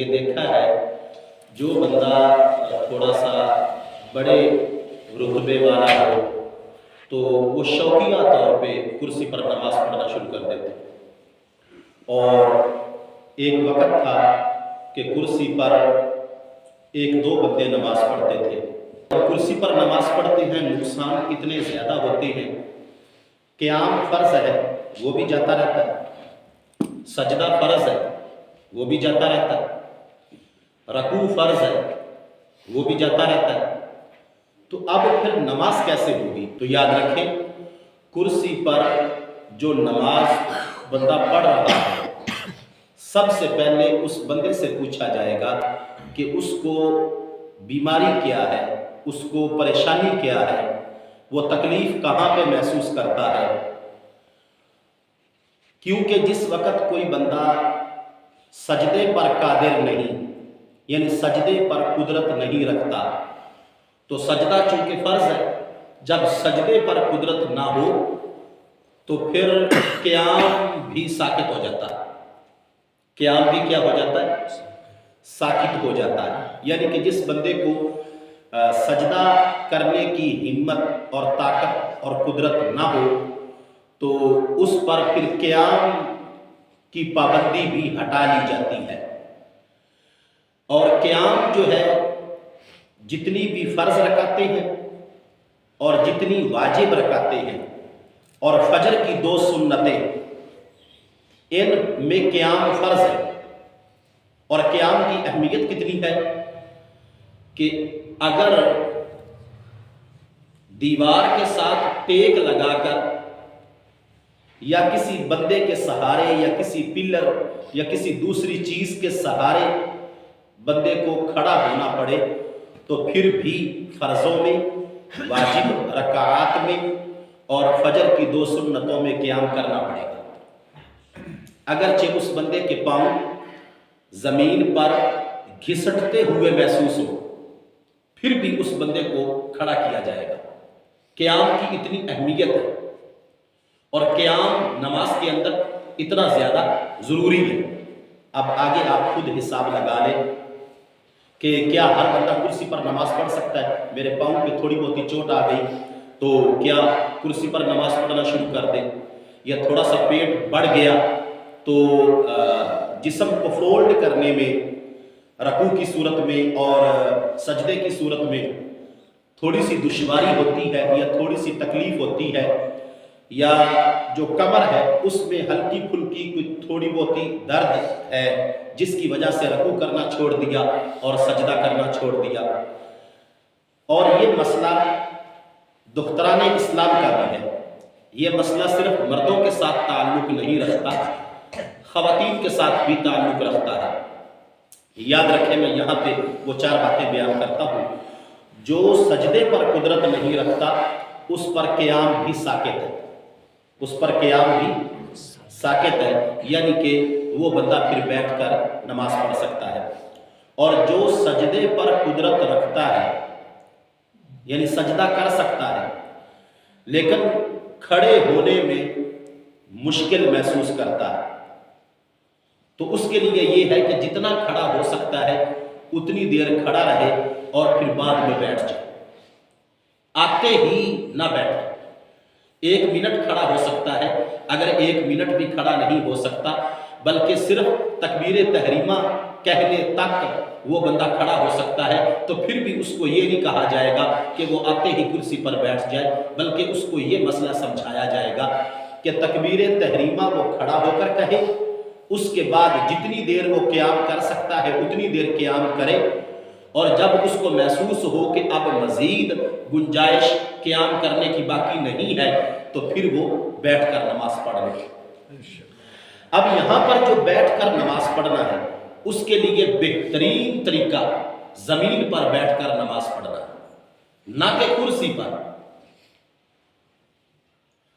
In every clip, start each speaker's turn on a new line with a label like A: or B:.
A: یہ دیکھا ہے جو بندہ تھوڑا سا بڑے رتبے والا ہو تو وہ شوقیہ طور پہ کرسی پر نماز پڑھنا شروع کر دیتے، اور ایک وقت تھا کہ کرسی پر ایک دو بندے نماز پڑھتے تھے۔ کرسی پر نماز پڑھتے ہیں، نقصان اتنے زیادہ ہوتے ہیں۔ قیام فرض ہے وہ بھی جاتا رہتا ہے، سجدہ فرض ہے وہ بھی جاتا رہتا ہے، رکوع فرض ہے وہ بھی جاتا رہتا ہے، تو اب پھر نماز کیسے ہوگی؟ تو یاد رکھیں، کرسی پر جو نماز بندہ پڑھ رہا ہے، سب سے پہلے اس بندے سے پوچھا جائے گا کہ اس کو بیماری کیا ہے، اس کو پریشانی کیا ہے، وہ تکلیف کہاں پہ محسوس کرتا ہے۔ کیونکہ جس وقت کوئی بندہ سجدے پر قادر نہیں، یعنی سجدے پر قدرت نہیں رکھتا، تو سجدہ چونکہ فرض ہے، جب سجدے پر قدرت نہ ہو تو پھر قیام بھی ساکت ہو جاتا ہے۔ قیام بھی کیا ہو جاتا ہے؟ ساکت ہو جاتا ہے۔ یعنی کہ جس بندے کو سجدہ کرنے کی ہمت اور طاقت اور قدرت نہ ہو تو اس پر پھر قیام کی پابندی بھی ہٹا لی جاتی ہے۔ اور قیام جو ہے، جتنی بھی فرض رکعتیں ہیں اور جتنی واجب رکعتیں ہیں اور فجر کی 2 سنتیں، ان میں قیام فرض ہے۔ اور قیام کی اہمیت کتنی ہے کہ اگر دیوار کے ساتھ ٹیک لگا کر یا کسی بندے کے سہارے یا کسی پلر یا کسی دوسری چیز کے سہارے بندے کو کھڑا ہونا پڑے تو پھر بھی فرضوں میں، واجب رکعات میں اور فجر کی 2 سنتوں میں قیام کرنا پڑے گا۔ اگرچہ اس بندے کے پاؤں زمین پر گھسٹتے ہوئے محسوس ہو، پھر بھی اس بندے کو کھڑا کیا جائے گا۔ قیام کی اتنی اہمیت ہے اور قیام نماز کے اندر اتنا زیادہ ضروری ہے۔ اب آگے آپ خود حساب لگا لیں کہ کیا ہر بندہ کرسی پر نماز پڑھ سکتا ہے؟ میرے پاؤں پہ تھوڑی بہت چوٹ آ گئی تو کیا کرسی پر نماز پڑھنا شروع کر دیں؟ یا تھوڑا سا پیٹ بڑھ گیا تو جسم کو فولڈ کرنے میں، رکوع کی صورت میں اور سجدے کی صورت میں تھوڑی سی دشواری ہوتی ہے یا تھوڑی سی تکلیف ہوتی ہے، یا جو کمر ہے اس میں ہلکی پھلکی کچھ تھوڑی بہت درد ہے جس کی وجہ سے رکوع کرنا چھوڑ دیا اور سجدہ کرنا چھوڑ دیا۔ اور یہ مسئلہ دختران اسلام کا بھی ہے، یہ مسئلہ صرف مردوں کے ساتھ تعلق نہیں رکھتا، خواتین کے ساتھ بھی تعلق رکھتا ہے۔ یاد رکھیں، میں یہاں پہ وہ 4 باتیں بیان کرتا ہوں۔ جو سجدے پر قدرت نہیں رکھتا اس پر قیام بھی ساکت ہے، اس پر قیام بھی ساکت ہے، یعنی کہ وہ بندہ پھر بیٹھ کر نماز پڑھ سکتا ہے۔ اور جو سجدے پر قدرت رکھتا ہے، یعنی سجدہ کر سکتا ہے لیکن کھڑے ہونے میں مشکل محسوس کرتا ہے، تو اس کے لیے یہ ہے کہ جتنا کھڑا ہو سکتا ہے اتنی دیر کھڑا رہے اور پھر بعد میں بیٹھ جائے، آتے ہی نہ بیٹھے۔ 1 منٹ کھڑا ہو سکتا ہے، اگر 1 منٹ بھی کھڑا نہیں ہو سکتا بلکہ صرف تکبیر تحریمہ کہنے تک وہ بندہ کھڑا ہو سکتا ہے، تو پھر بھی اس کو یہ نہیں کہا جائے گا کہ وہ آتے ہی کرسی پر بیٹھ جائے، بلکہ اس کو یہ مسئلہ سمجھایا جائے گا کہ تکبیر تحریمہ وہ کھڑا ہو کر کہے، اس کے بعد جتنی دیر وہ قیام کر سکتا ہے اتنی دیر قیام کرے، اور جب اس کو محسوس ہو کہ اب مزید گنجائش قیام کرنے کی باقی نہیں ہے تو پھر وہ بیٹھ کر نماز پڑھ لے۔ اب یہاں پر جو بیٹھ کر نماز پڑھنا ہے اس کے لیے بہترین طریقہ زمین پر بیٹھ کر نماز پڑھنا ہے، نہ کہ کرسی پر۔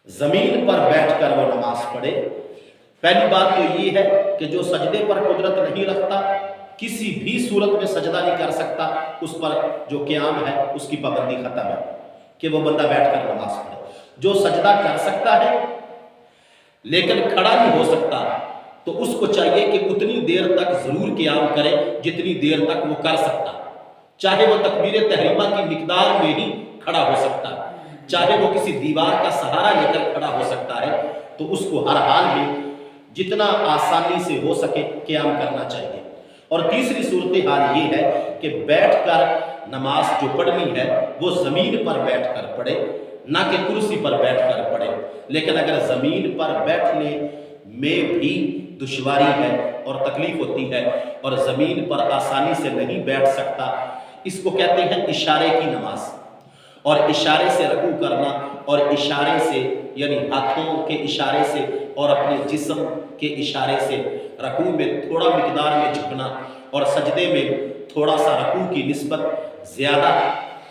A: زمین پر بیٹھ کر وہ نماز پڑھے۔ پہلی بات تو یہ ہے کہ جو سجدے پر قدرت نہیں رکھتا، کسی بھی صورت میں سجدہ نہیں کر سکتا، اس پر جو قیام ہے اس کی پابندی ختم ہے کہ وہ بندہ بیٹھ کر نماز پڑھے۔ جو سجدہ کر سکتا ہے لیکن کھڑا نہیں ہو سکتا، تو اس کو چاہیے کہ اتنی دیر تک ضرور قیام کرے جتنی دیر تک وہ کر سکتا، چاہے وہ تکبیر تحریمہ کی مقدار میں ہی کھڑا ہو سکتا ہے، چاہے وہ کسی دیوار کا سہارا لے کر کھڑا ہو سکتا ہے، تو اس کو ہر حال میں جتنا آسانی سے ہو سکے قیام کرنا چاہیے۔ اور تیسری صورتحال یہ ہے کہ بیٹھ کر نماز جو پڑھنی ہے وہ زمین پر بیٹھ کر پڑھے، نہ کہ کرسی پر بیٹھ کر پڑھے۔ لیکن اگر زمین پر بیٹھنے میں بھی دشواری ہے اور تکلیف ہوتی ہے اور زمین پر آسانی سے نہیں بیٹھ سکتا، اس کو کہتے ہیں اشارے کی نماز، اور اشارے سے رکوع کرنا اور اشارے سے یعنی ہاتھوں کے اشارے سے اور اپنے جسم کے اشارے سے رکوع میں تھوڑا مقدار میں جھکنا اور سجدے میں تھوڑا سا رکوع کی نسبت زیادہ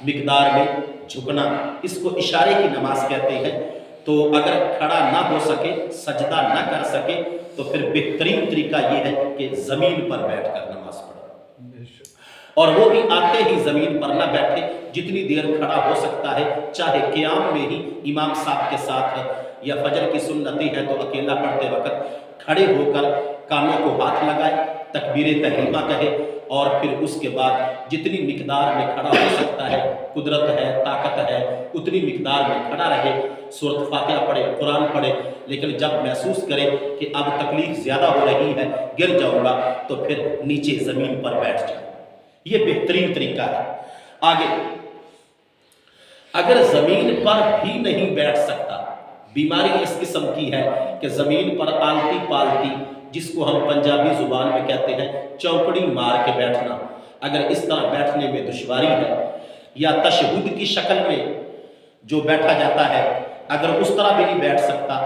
A: مقدار میں جھکنا، اس کو اشارے کی نماز کہتے ہیں۔ تو اگر کھڑا نہ ہو سکے، سجدہ نہ کر سکے، تو پھر بہترین طریقہ یہ ہے کہ زمین پر بیٹھ کر نماز پڑھے، اور وہ بھی آتے ہی زمین پر نہ بیٹھے، جتنی دیر کھڑا ہو سکتا ہے، چاہے قیام میں ہی امام صاحب کے ساتھ ہے یا فجر کی سنتیں ہے تو اکیلا پڑھتے وقت کھڑے ہو کر کانوں کو ہاتھ لگائے، تکبیر تحریمہ کہے، اور پھر اس کے بعد جتنی مقدار میں کھڑا ہو سکتا ہے، قدرت ہے، طاقت ہے، اتنی مقدار میں کھڑا رہے، سورۃ فاتحہ پڑھے، قرآن پڑھے، لیکن جب محسوس کرے کہ اب تکلیف زیادہ ہو رہی ہے، گر جاؤں گا، تو پھر نیچے زمین پر بیٹھ جائے۔ یہ بہترین طریقہ ہے۔ آگے اگر زمین پر بھی نہیں بیٹھ سکتا، بیماری اس قسم کی ہے کہ زمین پر آلتی پالتی، جس کو ہم پنجابی زبان میں کہتے ہیں چوکڑی مار کے بیٹھنا، اگر اس طرح بیٹھنے میں دشواری ہے، یا تشہد کی شکل میں جو بیٹھا جاتا ہے اگر اس طرح بھی نہیں بیٹھ سکتا،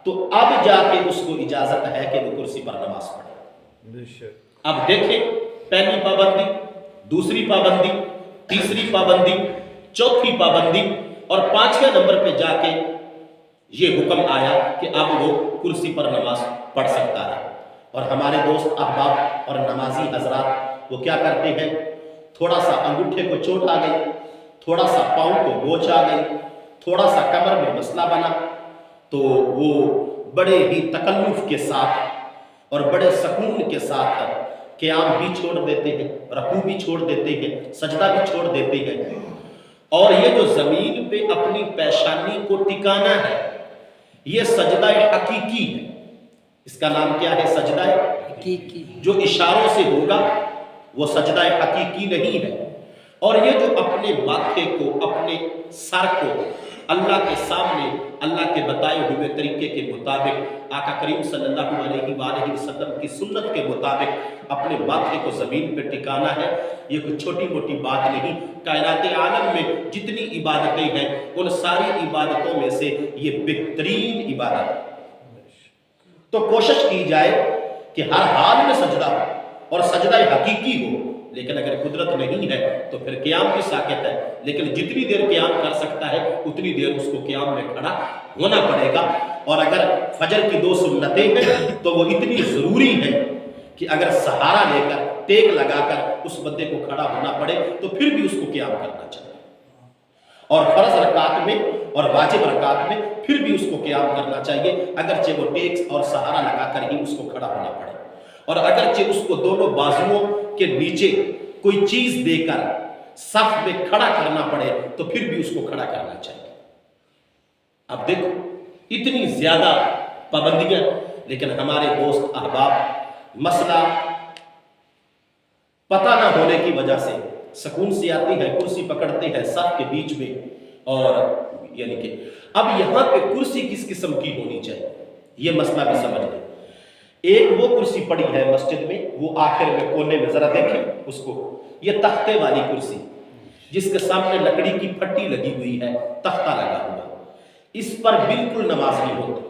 A: تو اب جا کے اس کو اجازت ہے کہ وہ کرسی پر نماز پڑھے۔ اب دیکھیں، پہلی پابندی، دوسری پابندی، تیسری پابندی، چوتھی پابندی، اور پانچویں نمبر پہ جا کے یہ حکم آیا کہ اب وہ کرسی پر نماز پڑھ سکتا ہے۔ اور ہمارے دوست احباب اور نمازی حضرات وہ کیا کرتے ہیں، تھوڑا سا انگوٹھے کو چوٹ آ گئی، تھوڑا سا پاؤں کو بوچھ آ گئی، تھوڑا سا کمر میں مسئلہ بنا، تو وہ بڑے ہی تکلف کے ساتھ اور بڑے سکون کے ساتھ قیام بھی چھوڑ دیتے ہیں، رکوع بھی چھوڑ دیتے ہیں، سجدہ بھی چھوڑ دیتے ہیں، اور یہ جو زمین پہ اپنی پیشانی کو ٹکانا ہے، یہ سجدہ حقیقی ہے۔ اس کا نام کیا ہے؟ سجدہ حقیقی۔ جو اشاروں سے ہوگا وہ سجدہ حقیقی نہیں ہے۔ اور یہ جو اپنے ماتھے کو، اپنے سر کو اللہ کے سامنے اللہ کے بتائے ہوئے طریقے کے مطابق، آقا کریم صلی اللہ علیہ وآلہ وسلم کی سنت کے مطابق اپنے ماتھے کو زمین پہ ٹکانا ہے، یہ کوئی چھوٹی موٹی بات نہیں۔ کائنات عالم میں جتنی عبادتیں ہیں ان ساری عبادتوں میں سے یہ بہترین عبادت ہے۔ تو کوشش کی جائے کہ ہر حال میں سجدہ ہو اور سجدہ حقیقی ہو، لیکن اگر قدرت نہیں ہے تو پھر قیام بھی ساکت ہے، لیکن جتنی دیر قیام کر سکتا ہے اتنی دیر اس کو قیام میں کھڑا ہونا پڑے گا۔ اور اگر فجر کی 2 سنتیں ہیں تو وہ اتنی ضروری ہیں کہ اگر سہارا لے کر، ٹیک لگا کر اس بندے کو کھڑا ہونا پڑے تو پھر بھی اس کو قیام کرنا چاہیے، اور فرض رکعت میں اور واجب رکعت میں پھر بھی اس کو قیام کرنا چاہیے، اگرچہ وہ ٹیکس اور سہارا لگا کر ہی اس کو کھڑا ہونا پڑے، اور اگرچہ اس کو دونوں بازوؤں کے نیچے کوئی چیز دے کر صف میں کھڑا کرنا پڑے تو پھر بھی اس کو کھڑا کرنا چاہیے۔ اب دیکھو اتنی زیادہ پابندیاں، لیکن ہمارے دوست احباب مسئلہ پتہ نہ ہونے کی وجہ سے سکون سے آتی ہے، کرسی پکڑتے ہیں صف کے بیچ میں، اور یعنی کہ اب یہاں پہ کرسی کس قسم کی ہونی چاہیے یہ مسئلہ بھی سمجھ لیں۔ ایک وہ کرسی پڑی ہے مسجد میں، وہ آخر میں کونے میں ذرا دیکھیں اس کو، یہ تختے والی کرسی جس کے سامنے لکڑی کی پھٹی لگی ہوئی ہے، تختہ لگا ہوا، اس پر بالکل نماز نہیں ہوتی۔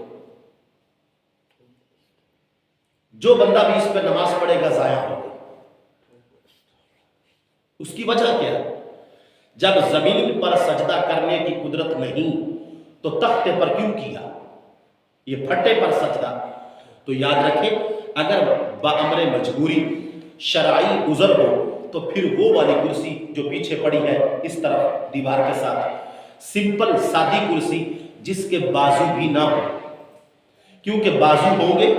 A: جو بندہ بھی اس پہ نماز پڑھے گا ضائع ہوگا۔ اس کی وجہ کیا ہے؟ جب زمین پر سجدہ کرنے کی قدرت نہیں تو تختے پر کیوں کیا؟ یہ پھٹے پر سجدہ۔ تو یاد رکھیں اگر بامر مجبوری شرعی عذر ہو تو پھر وہ والی کرسی جو پیچھے پڑی ہے اس طرف دیوار کے ساتھ، سمپل سادی کرسی جس کے بازو بھی نہ ہو، کیونکہ بازو ہوں گے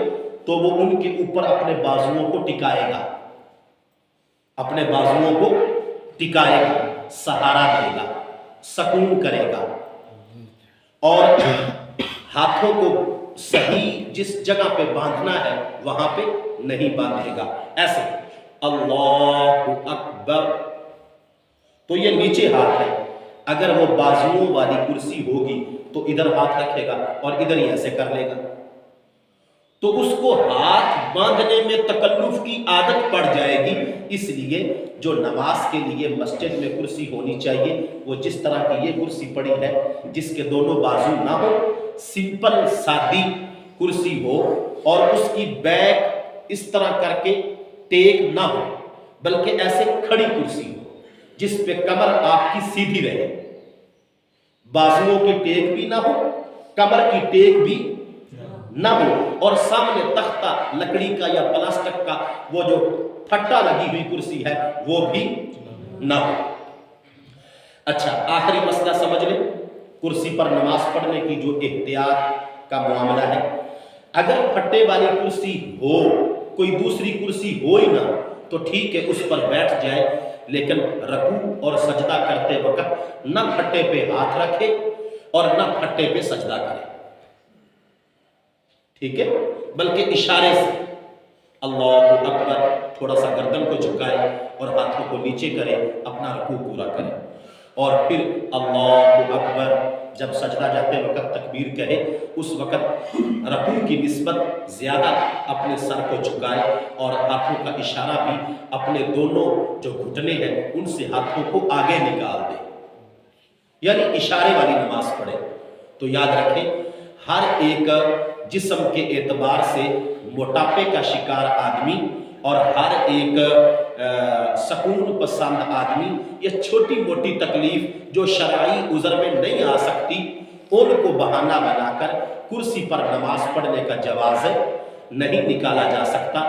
A: تو وہ ان کے اوپر اپنے بازوؤں کو ٹکائے گا، اپنے بازوؤں کو ٹکائے گا، سہارا دے گا، سکون کرے گا، اور ہاتھوں کو صحیح جس جگہ پہ باندھنا ہے وہاں پہ نہیں باندھے گا، ایسے اللہ اکبر۔ تو یہ نیچے ہاتھ ہے، اگر وہ بازوؤں والی کرسی ہوگی تو ادھر ہاتھ رکھے گا اور ادھر ہی ایسے کر لے گا، تو اس کو ہاتھ باندھنے میں تکلف کی عادت پڑ جائے گی۔ اس لیے جو نماز کے لیے مسجد میں کرسی ہونی چاہیے وہ جس طرح کی یہ کرسی پڑی ہے، جس کے دونوں بازو نہ ہو، سمپل سادی کرسی ہو، اور اس کی بیک اس طرح کر کے ٹیک نہ ہو، بلکہ ایسے کھڑی کرسی ہو جس پہ کمر آپ کی سیدھی رہے، بازوؤں کی ٹیک بھی نہ ہو، کمر کی ٹیک بھی نہ ہو، اور سامنے تختہ لکڑی کا یا پلاسٹک کا وہ جو پھٹا لگی ہوئی کرسی ہے وہ بھی نہ ہو۔ اچھا، آخری مسئلہ سمجھ لیں، کرسی پر نماز پڑھنے کی جو احتیاط کا معاملہ ہے۔ اگر پھٹے والی کرسی ہو، کوئی دوسری کرسی ہو ہی نہ تو ٹھیک ہے، اس پر بیٹھ جائے، لیکن رکوع اور سجدہ کرتے وقت نہ پھٹے پہ ہاتھ رکھے اور نہ پھٹے پہ سجدہ کرے، ٹھیک ہے، بلکہ اشارے سے اللہ اکبر، تھوڑا سا گردن کو جھکائے اور ہاتھوں کو نیچے کرے، اپنا رکوع پورا کرے، اور پھر اللہ اکبر جب سجدہ جاتے وقت تکبیر کہے، اس وقت رکوع کی نسبت زیادہ اپنے سر کو جھکائے اور ہاتھوں کا اشارہ بھی اپنے دونوں جو گھٹنے ہیں ان سے ہاتھوں کو آگے نکال دے، یعنی اشارے والی نماز پڑھے۔ تو یاد رکھیں، ہر ایک جسم کے اعتبار سے موٹاپے کا شکار آدمی اور ہر ایک سکون پسند آدمی یہ چھوٹی موٹی تکلیف جو شرعی عذر میں نہیں آ سکتی ان کو بہانہ بنا کر کرسی پر نماز پڑھنے کا جواز نہیں نکالا جا سکتا۔